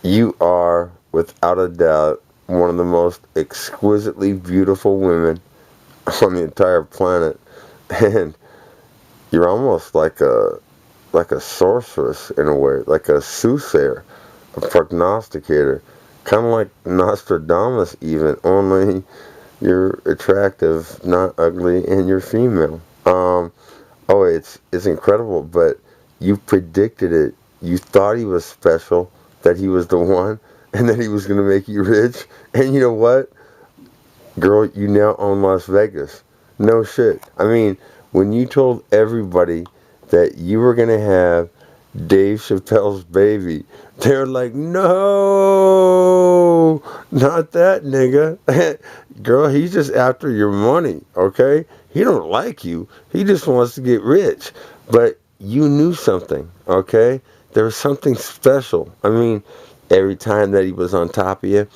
You are, without a doubt, one of the most exquisitely beautiful women on the entire planet, and you're almost like a sorceress in a way, like a soothsayer, a prognosticator, kind of like Nostradamus even, only you're attractive, not ugly, and you're female. Oh, it's incredible, but you predicted it. You thought he was special, that he was the one, and that he was gonna make you rich. And you know what, girl, you now own Las Vegas. No shit. I mean, when you told everybody that you were gonna have Dave Chappelle's baby, they're like, no, not that nigga. Girl, he's just after your money, okay? He don't like you. He just wants to get rich. But you knew something, okay? There was something special. I mean, every time that he was on top of you,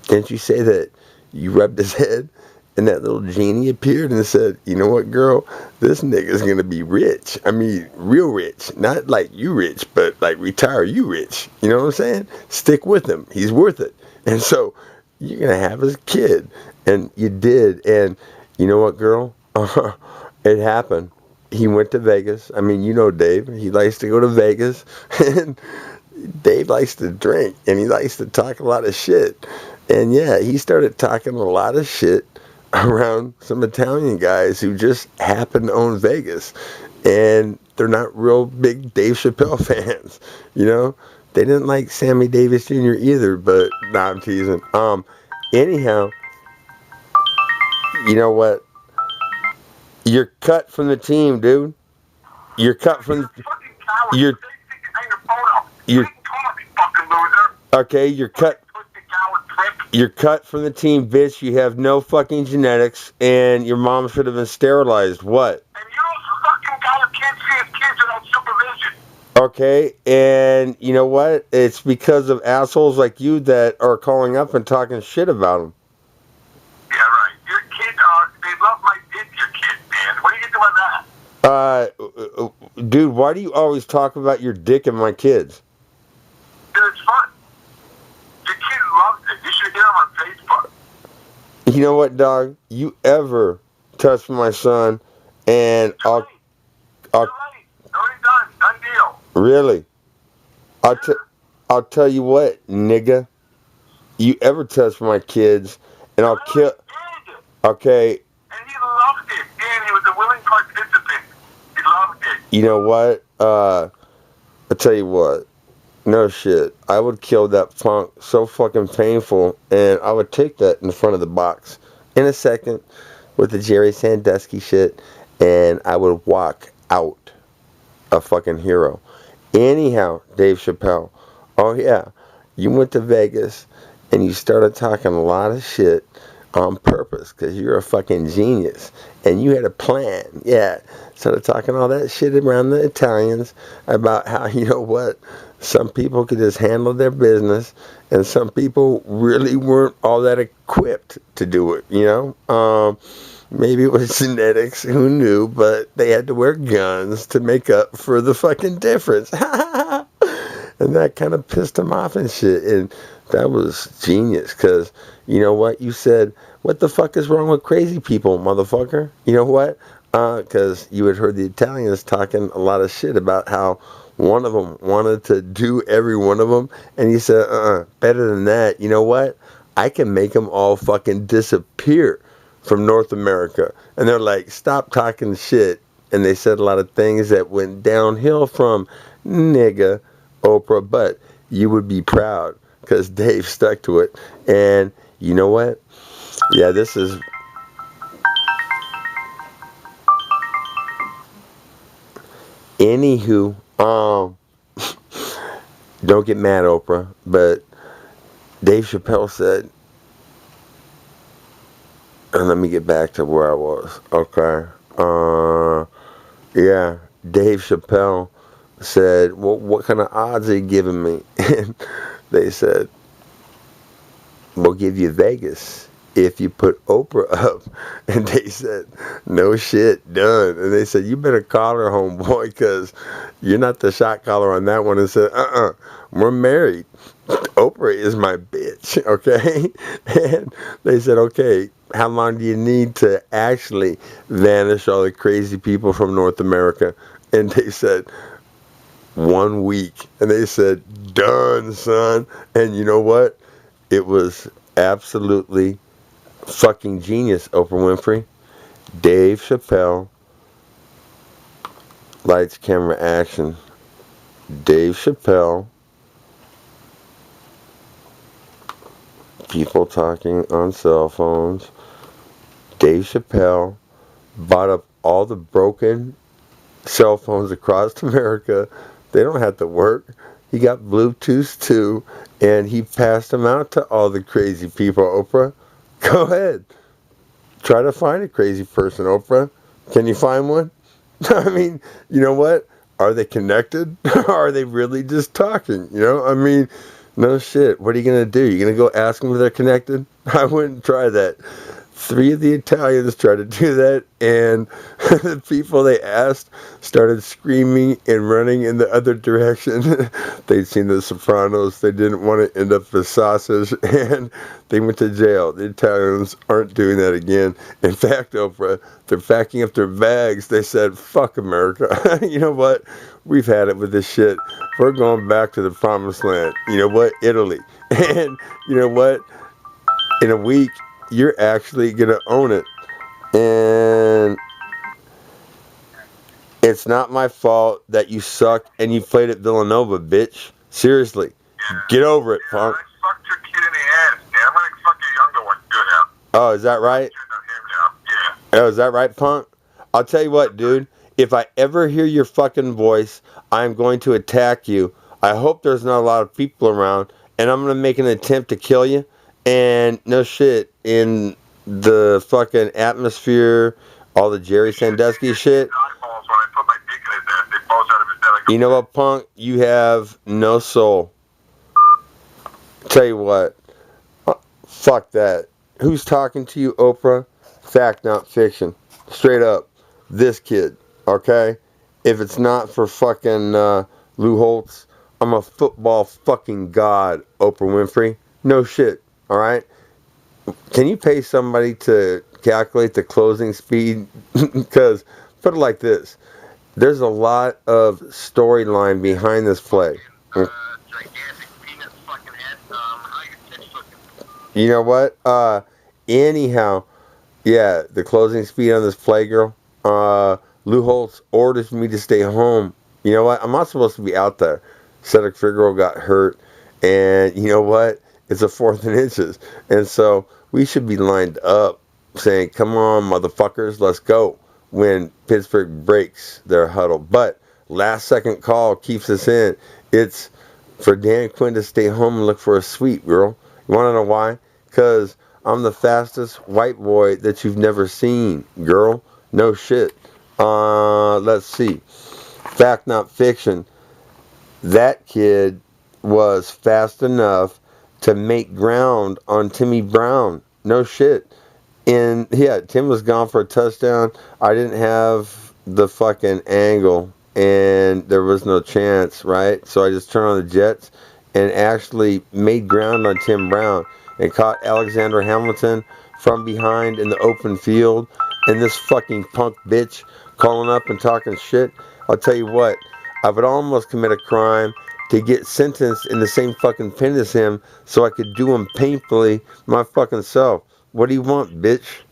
didn't you say that you rubbed his head and that little genie appeared and said, you know what, girl, this nigga's gonna be rich. I mean, real rich. Not like you rich, but like retire you rich. You know what I'm saying? Stick with him. He's worth it. And so you're gonna have his kid. And you did. And you know what, girl? It happened. He went to Vegas. I mean, you know Dave. He likes to go to Vegas. And Dave likes to drink. And he likes to talk a lot of shit. And yeah, he started talking a lot of shit around some Italian guys who just happen to own Vegas. And they're not real big Dave Chappelle fans. You know? They didn't like Sammy Davis Jr. either, but nah, I'm teasing. Anyhow, you know what? You're cut from the team, dude. You're cut from the, you're you're okay, you're cut from the team, bitch. You have no fucking genetics, and your mom should have been sterilized. What? And you're a fucking guy who can't see his kids without supervision. Okay, and you know what? It's because of assholes like you that are calling up and talking shit about them. Yeah, right. Your kids they love my dick, your kids, man. What are you gonna do with that? Dude, why do you always talk about your dick and my kids? Dude, it's fun. Your kid loves it. You should hear him on Facebook. You know what, dog? You ever touch my son, and You're right. Already done. Done deal. Really? I'll tell you what, nigga. You ever touch my kids, and I'll kill. Okay. And he loved it. And he was a willing participant. He loved it. You know what? I'll tell you what. No shit. I would kill that punk so fucking painful, and I would take that in front of the box in a second with the Jerry Sandusky shit, and I would walk out a fucking hero. Anyhow, Dave Chappelle. Oh yeah, you went to Vegas and you started talking a lot of shit on purpose because you're a fucking genius and you had a plan. Yeah, started talking all that shit around the Italians about how, you know what, some people could just handle their business and some people really weren't all that equipped to do it, you know? Maybe it was genetics, who knew, but they had to wear guns to make up for the fucking difference. And that kind of pissed him off and shit. And that was genius, because you know what? You said, what the fuck is wrong with crazy people, motherfucker? You know what? Because you had heard the Italians talking a lot of shit about how one of them wanted to do every one of them. And you said, better than that. You know what? I can make them all fucking disappear from North America. And they're like, stop talking shit. And they said a lot of things that went downhill from nigga Oprah, but you would be proud because Dave stuck to it. And you know what? Yeah, this is... Anywho, don't get mad, Oprah, but Dave Chappelle said, and let me get back to where I was. Okay. Yeah, Dave Chappelle said, well, what kind of odds are you giving me? And they said, we'll give you Vegas if you put Oprah up. And they said, no shit, done. And they said, you better call her, homeboy, because you're not the shot caller on that one. And said, we're married. Oprah is my bitch, okay? And they said, okay, how long do you need to actually vanish all the crazy people from North America? And they said, 1 week. And they said, done, son. And you know what? It was absolutely fucking genius, Oprah Winfrey. Dave Chappelle, lights, camera, action. Dave Chappelle, people talking on cell phones. Dave Chappelle bought up all the broken cell phones across America. They don't have to work. He got Bluetooth too, and he passed them out to all the crazy people. Oprah, go ahead. Try to find a crazy person, Oprah. Can you find one? I mean, you know what? Are they connected? Or are they really just talking? You know, I mean, no shit. What are you going to do? You going to go ask them if they're connected? I wouldn't try that. 3 of the Italians tried to do that, and the people they asked started screaming and running in the other direction. They'd seen The Sopranos. They didn't want to end up with sausage, and they went to jail. The Italians aren't doing that again. In fact, Oprah, they're packing up their bags. They said, fuck America. You know what? We've had it with this shit. We're going back to the promised land. You know what? Italy. And you know what? In a week, you're actually going to own it. And it's not my fault that you suck and you played at Villanova, bitch. Seriously. Yeah. Get over it, punk. I fucked your kid in the ass, man. I'm going to fuck your younger one too now. Oh, is that right? Yeah. Oh, is that right, punk? I'll tell you what, dude. If I ever hear your fucking voice, I'm going to attack you. I hope there's not a lot of people around, and I'm going to make an attempt to kill you. And no shit, in the fucking atmosphere, all the Jerry Sandusky shit. You know what, punk? You have no soul. Tell you what. Fuck that. Who's talking to you, Oprah? Fact, not fiction. Straight up. This kid, okay? If it's not for fucking Lou Holtz, I'm a football fucking god, Oprah Winfrey. No shit. Alright? Can you pay somebody to calculate the closing speed? Because, put it like this. There's a lot of storyline behind this play. You know what? Anyhow, yeah, the closing speed on this play, girl. Lou Holtz orders me to stay home. You know what? I'm not supposed to be out there. Cedric Figueroa got hurt. And you know what? It's a 4th and inches. And so we should be lined up saying, come on, motherfuckers, let's go, when Pittsburgh breaks their huddle. But last second call keeps us in. It's for Dan Quinn to stay home and look for a suite, girl. You want to know why? Because I'm the fastest white boy that you've never seen, girl. No shit. Let's see. Fact, not fiction. That kid was fast enough to make ground on Timmy Brown. No shit. And yeah, Tim was gone for a touchdown. I didn't have the fucking angle, and there was no chance, right? So I just turned on the Jets and actually made ground on Tim Brown and caught Alexander Hamilton from behind in the open field. And this fucking punk bitch calling up and talking shit. I'll tell you what, I would almost commit a crime to get sentenced in the same fucking pen as him so I could do him painfully my fucking self. What do you want, bitch?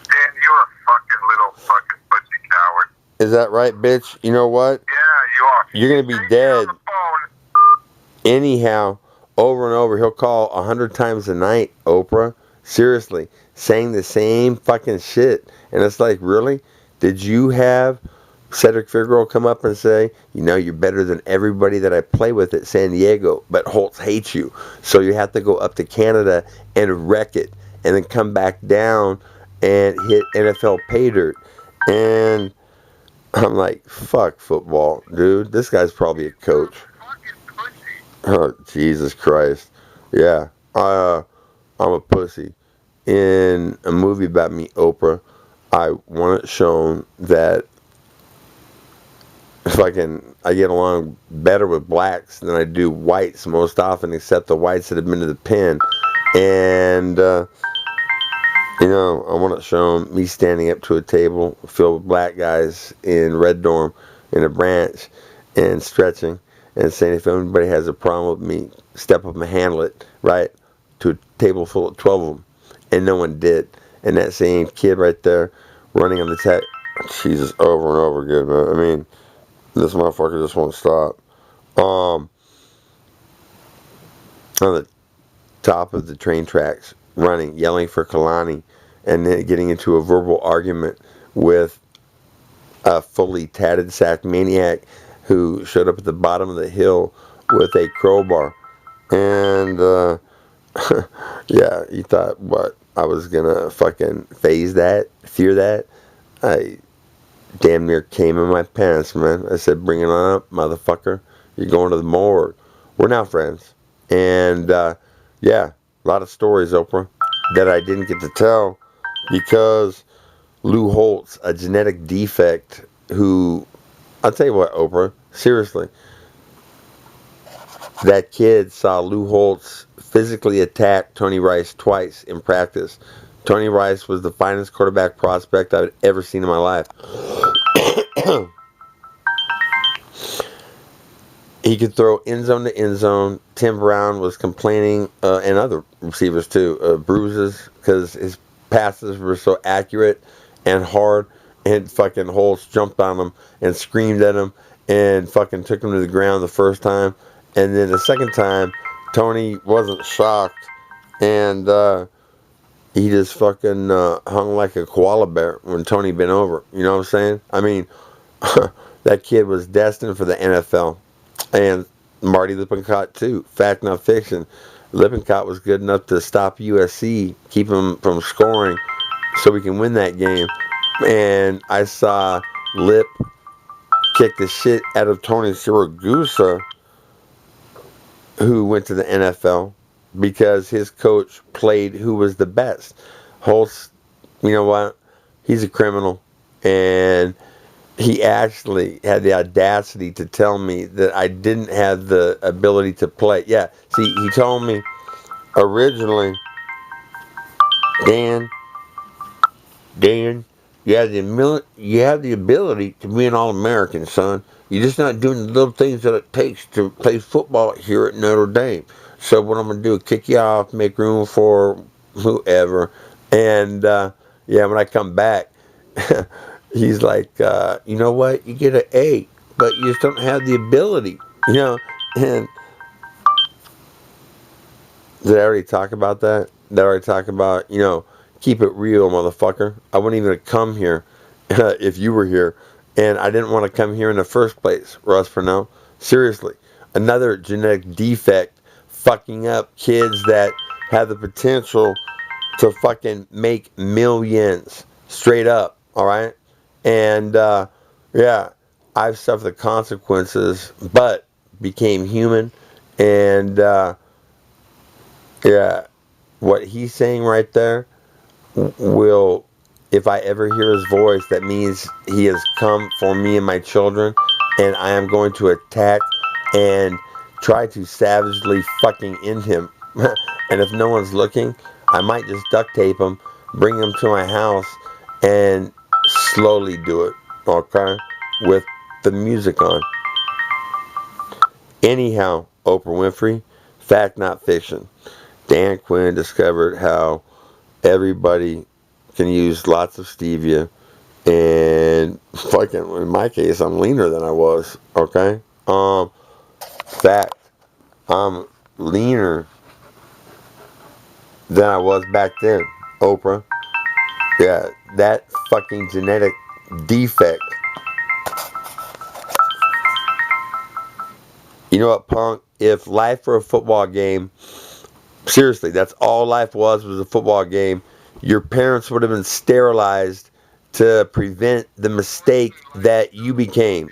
Dan, you're a fucking little fucking pussy coward. Is that right, bitch? You know what? Yeah, you are. You're gonna be dead. Anyhow, over and over, he'll call 100 times a night, Oprah. Seriously, saying the same fucking shit. And it's like, really? Did you have Cedric Figueroa come up and say, you know, you're better than everybody that I play with at San Diego, but Holtz hates you. So you have to go up to Canada and wreck it, and then come back down and hit NFL pay dirt. And I'm like, fuck football, dude. This guy's probably a coach. Oh, Jesus Christ. Yeah. I'm a pussy. In a movie about me, Oprah, I want it shown that I get along better with blacks than I do whites most often, except the whites that have been to the pen. And, I want it shown me standing up to a table filled with black guys in Red Dorm in a branch and stretching and saying if anybody has a problem with me, step up and handle it, right? To a table full of 12 of them. And no one did. And that same kid right there running on the tech, Jesus, over and over again, man. I mean, this motherfucker just won't stop. On the top of the train tracks, running, yelling for Kalani, and then getting into a verbal argument with a fully tatted sack maniac who showed up at the bottom of the hill with a crowbar. And, yeah, you thought, what, I was gonna fucking fear that? I damn near came in my pants, man. I said, bring it on up, motherfucker. You're going to the morgue. We're now friends. And, yeah, a lot of stories, Oprah, that I didn't get to tell because Lou Holtz, a genetic defect who, I'll tell you what, Oprah, seriously, that kid saw Lou Holtz physically attack Tony Rice twice in practice. Tony Rice was the finest quarterback prospect I've ever seen in my life. He could throw end zone to end zone. Tim Brown was complaining, and other receivers too, bruises because his passes were so accurate and hard. And fucking Holtz jumped on him and screamed at him and fucking took him to the ground the first time. And then the second time, Tony wasn't shocked, and he just fucking hung like a koala bear when Tony bent over. You know what I'm saying? I mean, that kid was destined for the NFL. And Marty Lippincott too. Fact, not fiction. Lippincott was good enough to stop USC, keep him from scoring, so we can win that game. And I saw Lip kick the shit out of Tony Siragusa, who went to the NFL because his coach played who was the best. Holtz, you know what? He's a criminal, and he actually had the audacity to tell me that I didn't have the ability to play. Yeah, see, he told me originally, Dan, you have the ability to be an All-American, son. You're just not doing the little things that it takes to play football here at Notre Dame. So what I'm going to do is kick you off, make room for whoever. And, yeah, when I come back, he's like, you know what? You get an A, but you just don't have the ability, And did I already talk about that? Did I already talk about, keep it real, motherfucker? I wouldn't even come here if you were here. And I didn't want to come here in the first place, Russ Purnell. Seriously. Another genetic defect fucking up kids that have the potential to fucking make millions. Straight up, all right? And, yeah, I've suffered the consequences, but became human. And, yeah, what he's saying right there will, if I ever hear his voice, that means he has come for me and my children, and I am going to attack and try to savagely fucking end him. And if no one's looking, I might just duct tape him, bring him to my house, and slowly do it, okay, with the music on. Anyhow, Oprah Winfrey, fact not fiction. Dan Quinn discovered how everybody can use lots of stevia, and fucking, in my case, I'm leaner than I was, okay? Fact, I'm leaner than I was back then, Oprah. Yeah, that fucking genetic defect. You know what, punk? If life were a football game, seriously, that's all life was a football game, your parents would have been sterilized to prevent the mistake that you became.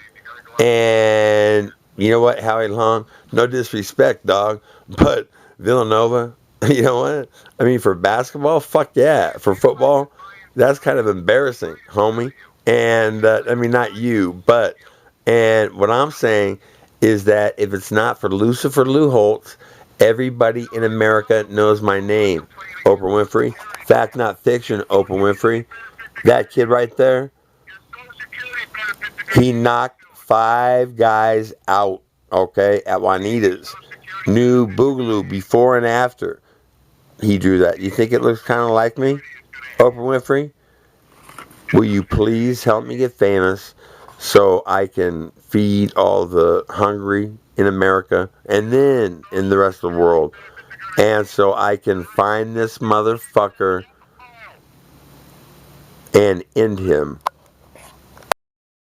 And you know what, Howie Long? No disrespect, dog, but Villanova, You know what? I mean, for basketball, fuck yeah. For football, that's kind of embarrassing, homie. And I mean, not you, but and what I'm saying is that if it's not for Lucifer Lou Holtz, everybody in America knows my name, Oprah Winfrey. Fact, not fiction, Oprah Winfrey. That kid right there, he knocked 5 guys out, okay, at Juanita's. New Boogaloo before and after he drew that. You think it looks kind of like me? Oprah Winfrey, will you please help me get famous so I can feed all the hungry in America and then in the rest of the world? And so I can find this motherfucker and end him.